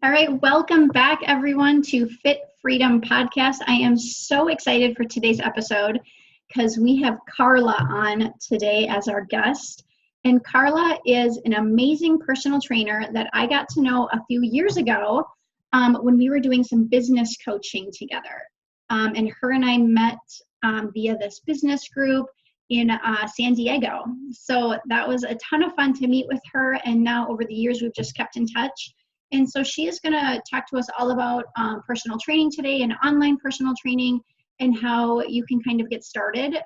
All right, welcome back everyone to Fit Freedom Podcast. I am so excited for today's episode because we have Karla on today as our guest. And Karla is an amazing personal trainer that I got to know a few years ago when we were doing some business coaching together. And her and I met via this business group in San Diego. So that was a ton of fun to meet with her. And now over the years, we've just kept in touch. And so she is going to talk to us all about personal training today and online personal training and how you can kind of get started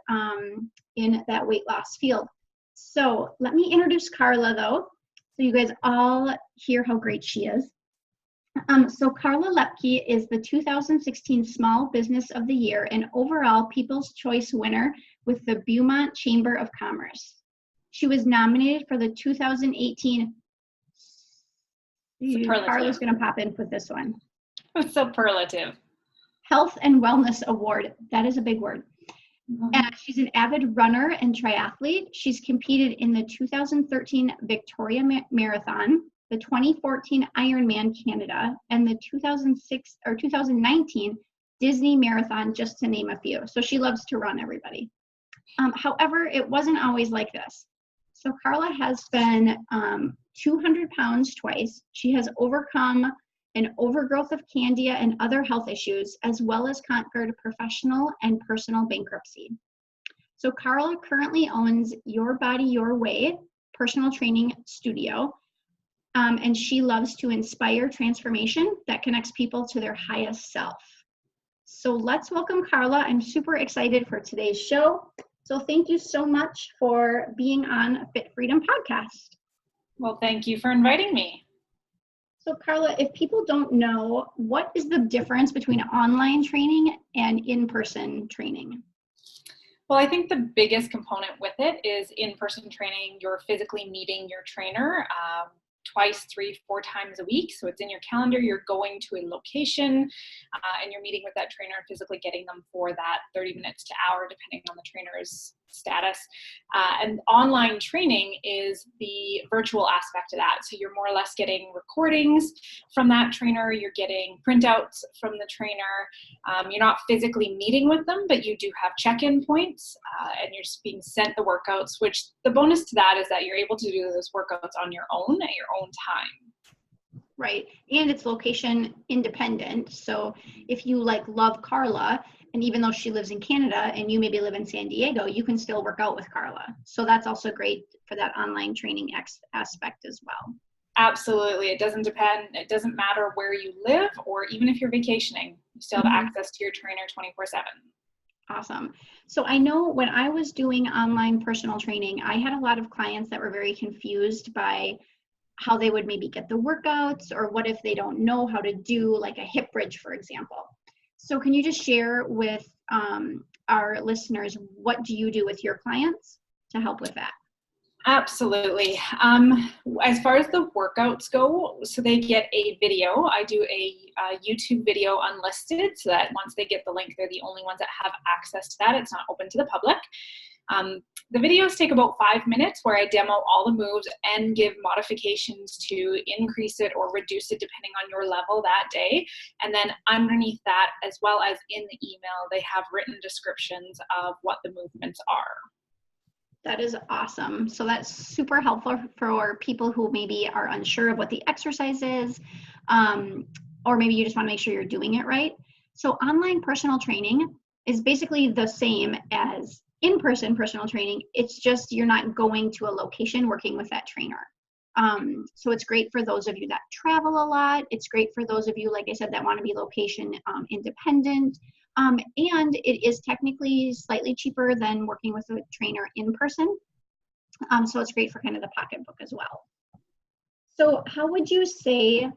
in that weight loss field. So let me introduce Karla though, so you guys all hear how great she is. So Karla Loeppky is the 2016 Small Business of the Year and overall People's Choice winner with the Beaumont Chamber of Commerce. She was nominated for the 2018 Karla's going to pop in with this one. Superlative. Health and Wellness Award. That is a big word. Mm-hmm. She's an avid runner and triathlete. She's competed in the 2013 Victoria Marathon, the 2014 Ironman Canada, and the 2019 Disney Marathon, just to name a few. So she loves to run, everybody. However, it wasn't always like this. So Karla has been 200 pounds twice. She has overcome an overgrowth of candida and other health issues, as well as conquered professional and personal bankruptcy. So Karla currently owns Your Body, Your Way personal training studio, and she loves to inspire transformation that connects people to their highest self. So let's welcome Karla. I'm super excited for today's show. So thank you so much for being on Fit Freedom Podcast. Well, thank you for inviting me. So Karla, if people don't know, what is the difference between online training and in-person training? Well, I think the biggest component with it is in-person training. You're physically meeting your trainer twice, 3, 4 times a week. So it's in your calendar. You're going to a location and you're meeting with that trainer and physically getting them for that 30 minutes to hour, depending on the trainer's status. And online training is the virtual aspect of that. So you're more or less getting recordings from that trainer. You're getting printouts from the trainer. You're not physically meeting with them, but you do have check-in points and you're just being sent the workouts, which the bonus to that is that you're able to do those workouts on your own at your own time. Right. And it's location independent. So if you love Karla, and even though she lives in Canada and you maybe live in San Diego, you can still work out with Karla. So that's also great for that online training aspect as well. Absolutely. It doesn't depend. It doesn't matter where you live or even if you're vacationing, you still have access to your trainer 24/7. Awesome. So I know when I was doing online personal training, I had a lot of clients that were very confused by how they would maybe get the workouts, or what if they don't know how to do like a hip bridge, for example. So can you just share with our listeners, what do you do with your clients to help with that? Absolutely. As far as the workouts go, so they get a video. I do a YouTube video unlisted so that once they get the link, they're the only ones that have access to that. It's not open to the public. The videos take about 5 minutes where I demo all the moves and give modifications to increase it or reduce it depending on your level that day. And then underneath that, as well as in the email, they have written descriptions of what the movements are. That is awesome. So that's super helpful for people who maybe are unsure of what the exercise is, or maybe you just want to make sure you're doing it right. So online personal training is basically the same as in-person personal training. It's just you're not going to a location working with that trainer. So it's great for those of you that travel a lot. It's great for those of you, like I said, that want to be location independent. And it is technically slightly cheaper than working with a trainer in person. So it's great for kind of the pocketbook as well. So how would you say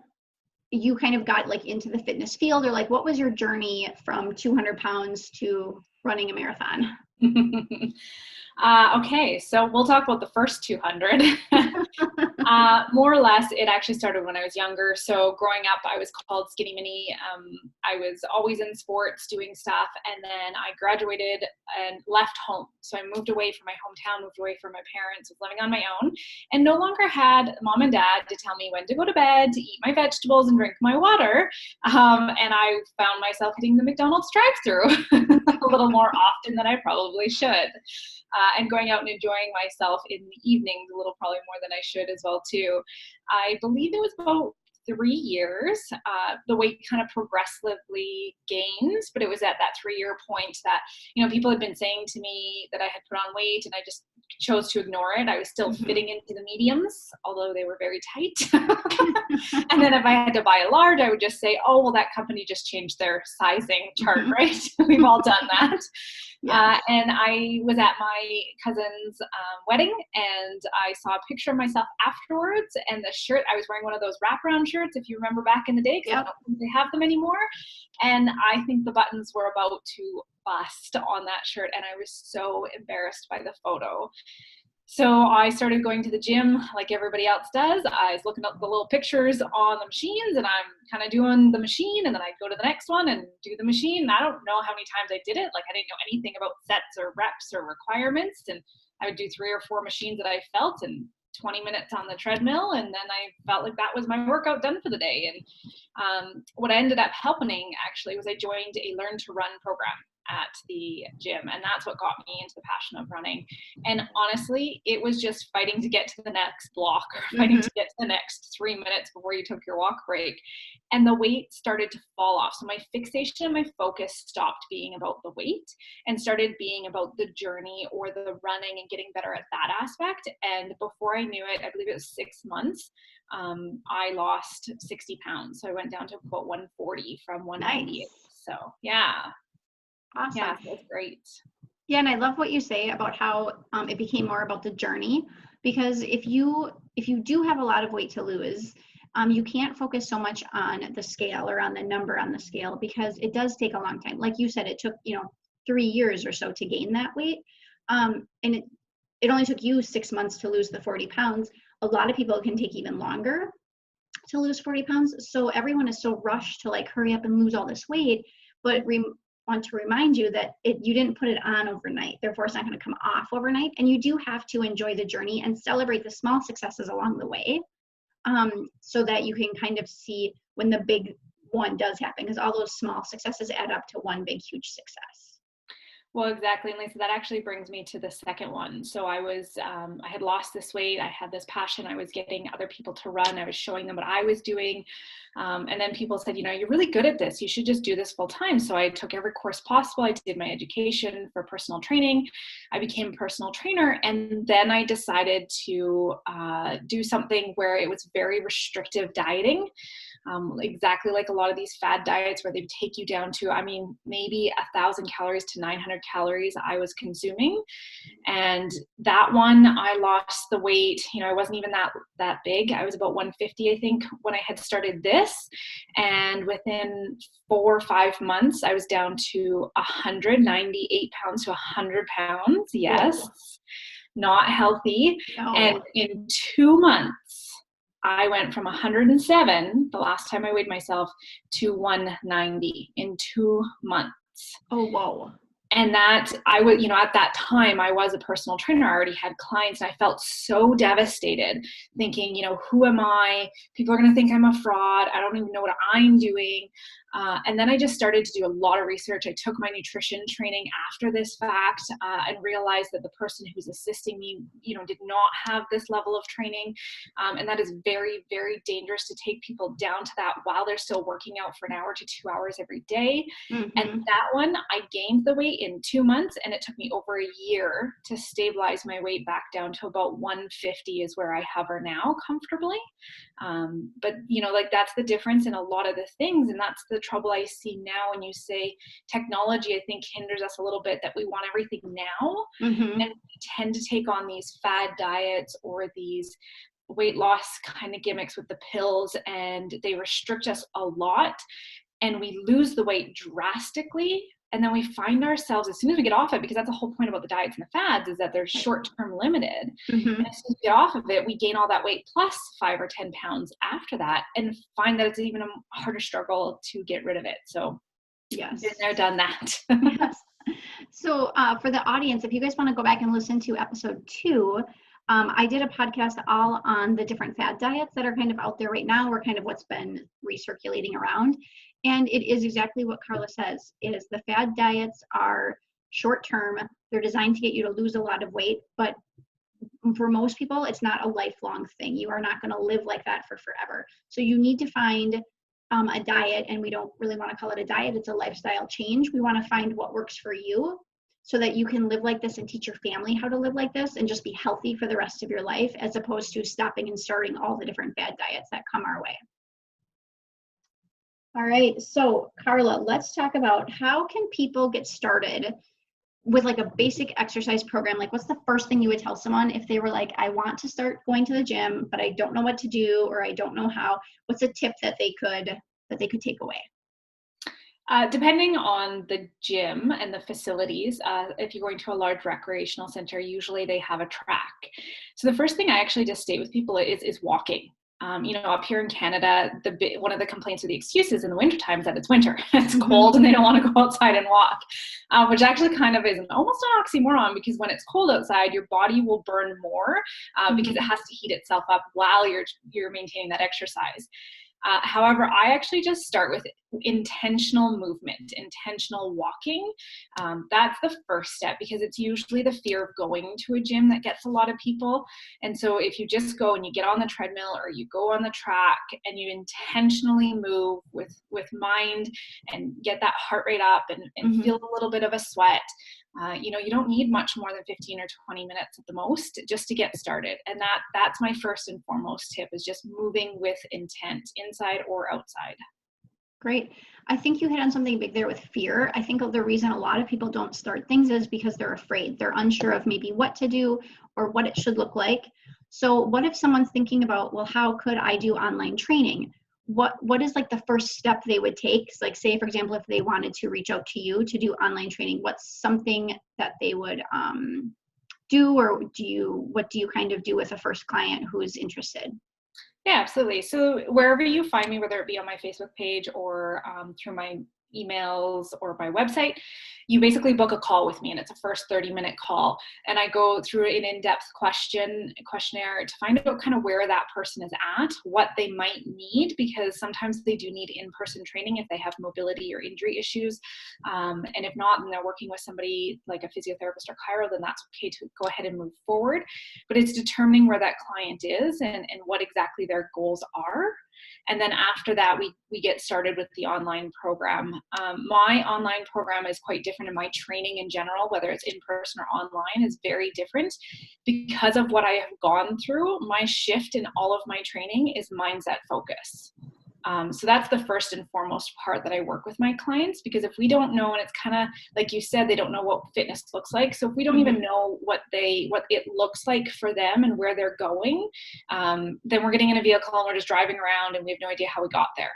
you kind of got into the fitness field, or what was your journey from 200 pounds to running a marathon? Okay, so we'll talk about the first 200. More or less, it actually started when I was younger. So growing up, I was called Skinny Mini. I was always in sports doing stuff. And then I graduated and left home. So I moved away from my hometown, moved away from my parents, was living on my own, and no longer had mom and dad to tell me when to go to bed, to eat my vegetables and drink my water. And I found myself hitting the McDonald's drive-through a little more often than I probably should. And going out and enjoying myself in the evenings a little probably more than I should as well too. I believe it was about 3 years. The weight kind of progressively gains, but it was at that 3-year point that, people had been saying to me that I had put on weight and I just chose to ignore it. I was still fitting into the mediums, although they were very tight. And then if I had to buy a large, I would just say, oh, well, that company just changed their sizing chart, right? We've all done that. Yeah. And I was at my cousin's wedding, and I saw a picture of myself afterwards, and the shirt, I was wearing one of those wraparound shirts, if you remember back in the day, because I don't think they have them anymore. And I think the buttons were about to bust on that shirt, and I was so embarrassed by the photo. So I started going to the gym like everybody else does. I was looking up the little pictures on the machines, and I'm kind of doing the machine, and then I'd go to the next one and do the machine. And I don't know how many times I did it. Like, I didn't know anything about sets or reps or requirements. And I would do 3 or 4 machines that I felt, and 20 minutes on the treadmill. And then I felt like that was my workout done for the day. And what I ended up helping actually was I joined a Learn to Run program at the gym, and that's what got me into the passion of running. And honestly, it was just fighting to get to the next block, or fighting to get to the next 3 minutes before you took your walk break. And the weight started to fall off. So my fixation and my focus stopped being about the weight and started being about the journey or the running and getting better at that aspect. And before I knew it, I believe it was 6 months, I lost 60 pounds. So I went down to about 140 from 198. Nice. So yeah. Awesome. Yeah, that's great. Yeah, and I love what you say about how it became more about the journey, because if you do have a lot of weight to lose, you can't focus so much on the scale or on the number on the scale, because it does take a long time. Like you said, it took 3 years or so to gain that weight, and it only took you 6 months to lose the 40 pounds. A lot of people can take even longer to lose 40 pounds. So everyone is so rushed to like hurry up and lose all this weight, but want to remind you that you didn't put it on overnight. Therefore, it's not going to come off overnight. And you do have to enjoy the journey and celebrate the small successes along the way, so that you can kind of see when the big one does happen, because all those small successes add up to one big, huge success. Well, exactly. And Lisa, that actually brings me to the second one. So I had lost this weight. I had this passion. I was getting other people to run. I was showing them what I was doing. And then people said, you're really good at this. You should just do this full time. So I took every course possible. I did my education for personal training. I became a personal trainer. And then I decided to do something where it was very restrictive dieting. Exactly like a lot of these fad diets where they take you down to, maybe 1,000 calories to 900 calories I was consuming. And that one, I lost the weight. I wasn't even that big. I was about 150, I think, when I had started this. And within 4 or 5 months, I was down to 198 pounds to 100 pounds. Yes. Whoa. Not healthy. No. And in 2 months, I went from 107, the last time I weighed myself, to 190 in 2 months. Oh, whoa. And that I would, at that time I was a personal trainer. I already had clients, and I felt so devastated thinking, who am I? People are going to think I'm a fraud. I don't even know what I'm doing. And then I just started to do a lot of research. I took my nutrition training after this fact, and realized that the person who's assisting me, did not have this level of training. And that is very, very dangerous to take people down to that while they're still working out for an hour to 2 hours every day. Mm-hmm. And that one, I gained the weight in 2 months, and it took me over a year to stabilize my weight back down to about 150 is where I hover now comfortably. But that's the difference in a lot of the things. And that's the trouble I see now when you say technology, I think, hinders us a little bit, that we want everything now. Mm-hmm. And we tend to take on these fad diets or these weight loss kind of gimmicks with the pills, and they restrict us a lot, and we lose the weight drastically And then we find ourselves, as soon as we get off it, because that's the whole point about the diets and the fads, is that they're short-term limited. Mm-hmm. And as soon as we get off of it, we gain all that weight plus 5 or 10 pounds after that, and find that it's even a harder struggle to get rid of it. So Yes. been there, done that. Yes. So for the audience, if you guys want to go back and listen to episode 2, I did a podcast all on the different fad diets that are kind of out there right now, or kind of what's been recirculating around. And it is exactly what Karla says, is the fad diets are short term. They're designed to get you to lose a lot of weight, but for most people, it's not a lifelong thing. You are not going to live like that for forever. So you need to find a diet, and we don't really want to call it a diet. It's a lifestyle change. We want to find what works for you so that you can live like this and teach your family how to live like this and just be healthy for the rest of your life, as opposed to stopping and starting all the different fad diets that come our way. All right, so Karla, let's talk about how can people get started with like a basic exercise program. Like, what's the first thing you would tell someone if they were like, I want to start going to the gym, but I don't know what to do, or I don't know how? What's a tip that they could take away? Depending on the gym and the facilities, if you're going to a large recreational center, usually they have a track. So the first thing I actually just state with people is walking. Up here in Canada, one of the complaints or the excuses in the wintertime is that it's winter. It's cold and they don't want to go outside and walk, which actually kind of is almost an oxymoron, because when it's cold outside, your body will burn more because it has to heat itself up while you're maintaining that exercise. However, I actually just start with intentional movement, intentional walking. That's the first step, because it's usually the fear of going to a gym that gets a lot of people. And so if you just go and you get on the treadmill or you go on the track and you intentionally move with mind and get that heart rate up and feel a little bit of a sweat, you don't need much more than 15 or 20 minutes at the most just to get started. And that's my first and foremost tip, is just moving with intent, inside or outside. Great. I think you hit on something big there with fear. I think the reason a lot of people don't start things is because they're afraid. They're unsure of maybe what to do or what it should look like. So what if someone's thinking about, well, how could I do online training? What is like the first step they would take? Like, say, for example, if they wanted to reach out to you to do online training, what's something that they would do, or what do you kind of do with a first client who's interested? Yeah, absolutely. So wherever you find me, whether it be on my Facebook page or through my emails or my website, you basically book a call with me, and it's a first 30-minute call. And I go through an in-depth questionnaire to find out kind of where that person is at, what they might need, because sometimes they do need in-person training if they have mobility or injury issues. And if not, then they're working with somebody like a physiotherapist or chiro, then that's okay to go ahead and move forward. But it's determining where that client is and what exactly their goals are. And then after that, we get started with the online program. My online program is quite different, and my training in general, whether it's in person or online, is very different because of what I have gone through. My shift in all of my training is mindset focus. So that's the first and foremost part that I work with my clients, because if we don't know, and it's kind of like you said, they don't know what fitness looks like. So if we don't even know what it looks like for them and where they're going, then we're getting in a vehicle and we're just driving around and we have no idea how we got there.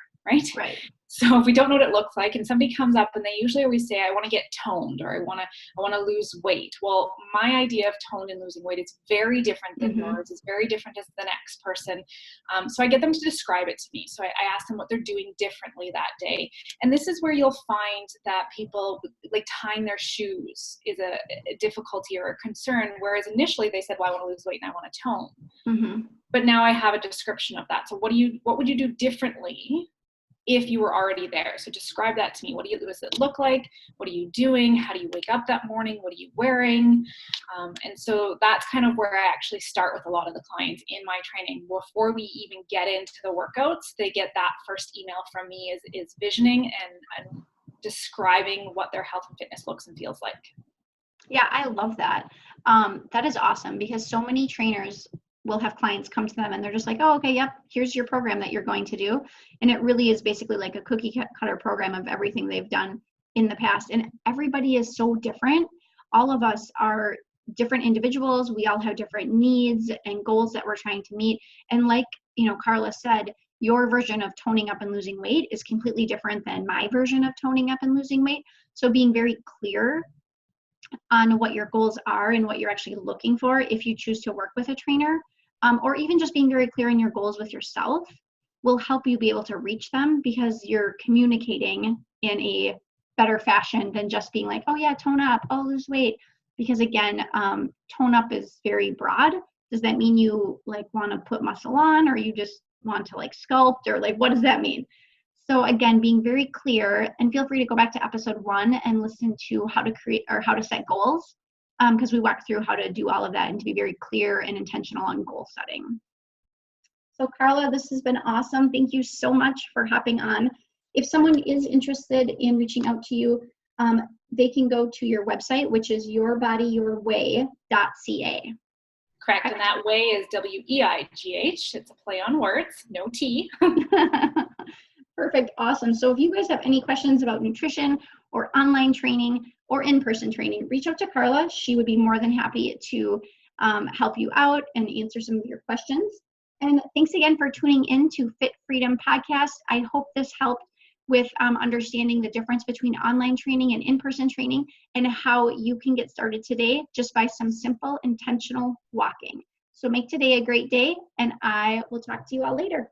Right. So if we don't know what it looks like, and somebody comes up and they usually always say, I want to get toned, or I want to lose weight. Well, my idea of toned and losing weight is very different than yours. It's very different as the next person. So I get them to describe it to me. So I ask them what they're doing differently that day. And this is where you'll find that people, like, tying their shoes is a difficulty or a concern. Whereas initially they said, well, I want to lose weight and I want to tone. But now I have a description of that. So what would you do differently if you were already there? So describe that to me. What does it look like? What are you doing? How do you wake up that morning? What are you wearing? And so that's kind of where I actually start with a lot of the clients in my training. Before we even get into the workouts, they get that first email from me is visioning and describing what their health and fitness looks and feels like. Yeah, I love that. That is awesome, because so many trainers will have clients come to them and they're just like, oh, okay, yep, here's your program that you're going to do. And it really is basically like a cookie cutter program of everything they've done in the past. And everybody is so different. All of us are different individuals. We all have different needs and goals that we're trying to meet. And like Karla said, your version of toning up and losing weight is completely different than my version of toning up and losing weight. So being very clear on what your goals are and what you're actually looking for if you choose to work with a trainer, or even just being very clear on your goals with yourself will help you be able to reach them, because you're communicating in a better fashion than just being like, oh yeah, tone up, oh, lose weight. Because again, tone up is very broad. Does that mean you like want to put muscle on, or you just want to like sculpt, or like, what does that mean? So again, being very clear, and feel free to go back to episode 1 and listen to how to create or how to set goals, because we walk through how to do all of that and to be very clear and intentional on goal setting. So Karla, this has been awesome. Thank you so much for hopping on. If someone is interested in reaching out to you, they can go to your website, which is yourbodyyourweigh.ca. Correct, and that way is W-E-I-G-H. It's a play on words, no T. Perfect, awesome. So if you guys have any questions about nutrition or online training or in-person training, reach out to Karla. She would be more than happy to help you out and answer some of your questions. And thanks again for tuning in to Fit Freedom Podcast. I hope this helped with understanding the difference between online training and in-person training, and how you can get started today just by some simple, intentional walking. So make today a great day, and I will talk to you all later.